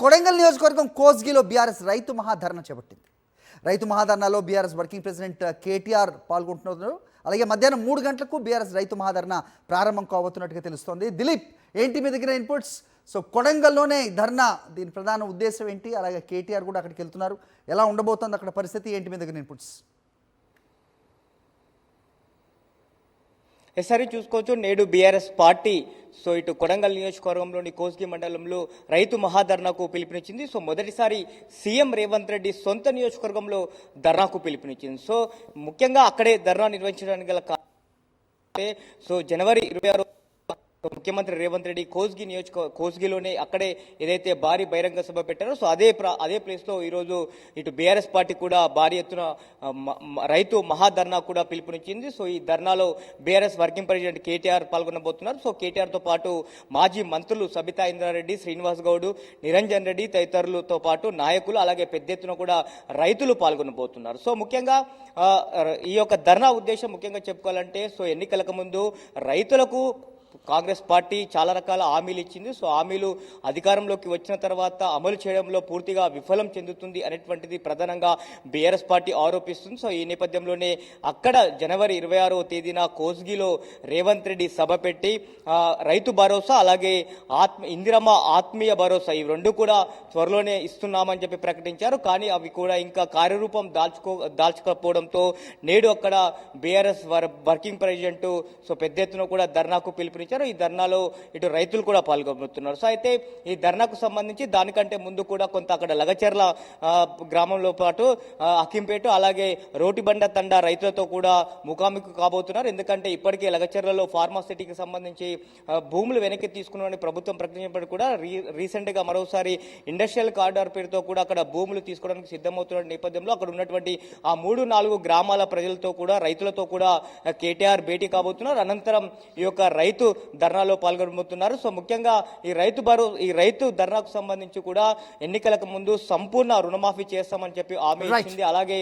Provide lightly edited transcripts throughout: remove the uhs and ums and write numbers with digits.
కొడంగల్ నియోజకవర్గం కోస్గిలో బీఆర్ఎస్ రైతు మహాధరణ చేపట్టింది. రైతు మహాధరణలో బీఆర్ఎస్ వర్కింగ్ ప్రెసిడెంట్ కేటీఆర్ పాల్గొంటున్నారు. అలాగే మధ్యాహ్నం 3 గంటలకు బీఆర్ఎస్ రైతు మహాధరణ ప్రారంభం కాబోతున్నట్టుగా తెలుస్తోంది. దిలీప్, ఏంటి మీ దగ్గర ఇన్పుట్స్? సో కొడంగల్లోనే ధర్నా, దీని ప్రధాన ఉద్దేశం ఏంటి? అలాగే కేటీఆర్ కూడా అక్కడికి వెళ్తున్నారు, ఎలా ఉండబోతోంది అక్కడ పరిస్థితి, ఏంటి మీ దగ్గర ఇన్పుట్స్? ఎస్ఆర్ఈ చూసుకోవచ్చు. నేడు బీఆర్ఎస్ పార్టీ ఇటు కొడంగల్ నియోజకవర్గంలోని కోస్గి మండలంలో రైతు మహాధర్నాకు పిలుపునిచ్చింది. మొదటిసారి సీఎం రేవంత్ రెడ్డి సొంత నియోజకవర్గంలో ధర్నాకు పిలుపునిచ్చింది. ముఖ్యంగా అక్కడే ధర్నా నిర్వహించడానికి గల జనవరి 26 ముఖ్యమంత్రి రేవంత్ రెడ్డి కోస్గిలోనే అక్కడే ఏదైతే భారీ బహిరంగ సభ పెట్టారో అదే ప్లేస్లో ఈరోజు ఇటు బీఆర్ఎస్ పార్టీ కూడా భారీ ఎత్తున రైతు మహాధర్నా కూడా పిలుపునిచ్చింది. ఈ ధర్నాలో బీఆర్ఎస్ వర్కింగ్ ప్రెసిడెంట్ కేటీఆర్ పాల్గొనబోతున్నారు. కేటీఆర్తో పాటు మాజీ మంత్రులు సబితా ఇంద్రారెడ్డి, శ్రీనివాస్ గౌడ్, నిరంజన్ రెడ్డి తదితరులతో పాటు నాయకులు, అలాగే పెద్ద ఎత్తున కూడా రైతులు పాల్గొనబోతున్నారు. ముఖ్యంగా ఈ యొక్క ధర్నా ఉద్దేశం ముఖ్యంగా చెప్పుకోవాలంటే ఎన్నికలకు ముందు రైతులకు కాంగ్రెస్ పార్టీ చాలా రకాల హామీలు ఇచ్చింది. హామీలు అధికారంలోకి వచ్చిన తర్వాత అమలు చేయడంలో పూర్తిగా విఫలం చెందుతుంది అనేటువంటిది ప్రధానంగా బీఆర్ఎస్ పార్టీ ఆరోపిస్తుంది. ఈ నేపథ్యంలోనే అక్కడ జనవరి 26వ తేదీన కోస్గిలో రేవంత్ రెడ్డి సభ పెట్టి రైతు భరోసా, అలాగే ఇందిరమ్మ ఆత్మీయ భరోసా, ఈ రెండు కూడా త్వరలోనే ఇస్తున్నామని చెప్పి ప్రకటించారు. కానీ అవి కూడా ఇంకా కార్యరూపం దాల్చుకోకపోవడంతో నేడు అక్కడ బీఆర్ఎస్ వర్కింగ్ ప్రెసిడెంట్ పెద్ద ఎత్తున కూడా ధర్నాకు పిలుపునిచ్చారు. ఈ ధర్నాలో ఇటు రైతులు కూడా పాల్గొంటున్నారు. అయితే ఈ ధర్నాకు సంబంధించి దానికంటే ముందు కూడా కొంత అక్కడ లగచెర్ల గ్రామంలో పాటు అకింపేట, అలాగే రోటిబండ తండా రైతులతో కూడా ముఖాముఖి కాబోతున్నారు. ఎందుకంటే ఇప్పటికే లగచెర్లలో ఫార్మాసిటీకి సంబంధించి భూములు వెనక్కి తీసుకున్నామని ప్రభుత్వం ప్రకటించినప్పుడు కూడా రీసెంట్ గా మరోసారి ఇండస్ట్రియల్ కారిడార్ పేరుతో కూడా అక్కడ భూములు తీసుకోవడానికి సిద్ధమవుతున్న నేపథ్యంలో అక్కడ ఉన్నటువంటి ఆ 3-4 గ్రామాల ప్రజలతో కూడా రైతులతో కూడా కేటీఆర్ భేటీ కాబోతున్నారు. అనంతరం ఈ యొక్క రైతు ధర్నాలో పాల్గొనబోతున్నారు. ముఖ్యంగా ఈ రైతు ధర్నాకు సంబంధించి కూడా ఎన్నికలకు ముందు సంపూర్ణ రుణమాఫీ చేస్తామని చెప్పి హామీ ఇచ్చింది. అలాగే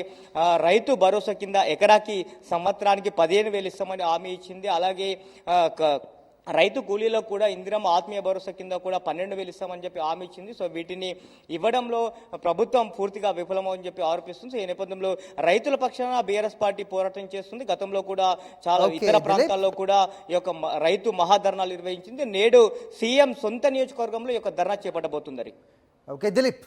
రైతు భరోసా కింద ఎకరాకి సంవత్సరానికి 15,000 ఇస్తామని హామీ ఇచ్చింది. అలాగే రైతు కూలీలో కూడా ఇందిరమ్మ ఆత్మీయ భరోసా కింద కూడా 12,000 ఇస్తామని చెప్పి హామీ ఇచ్చింది. వీటిని ఇవ్వడంలో ప్రభుత్వం పూర్తిగా విఫలమని చెప్పి ఆరోపిస్తుంది. ఈ నేపథ్యంలో రైతుల పక్షాన బీఆర్ఎస్ పార్టీ పోరాటం చేస్తుంది. గతంలో కూడా చాలా ఇతర ప్రాంతాల్లో కూడా ఈ యొక్క రైతు మహాధర్నాలు నిర్వహించింది. నేడు సీఎం సొంత నియోజకవర్గంలో ఈ యొక్క ధర్నా చేపట్టబోతుంది. ఓకే దిలీప్.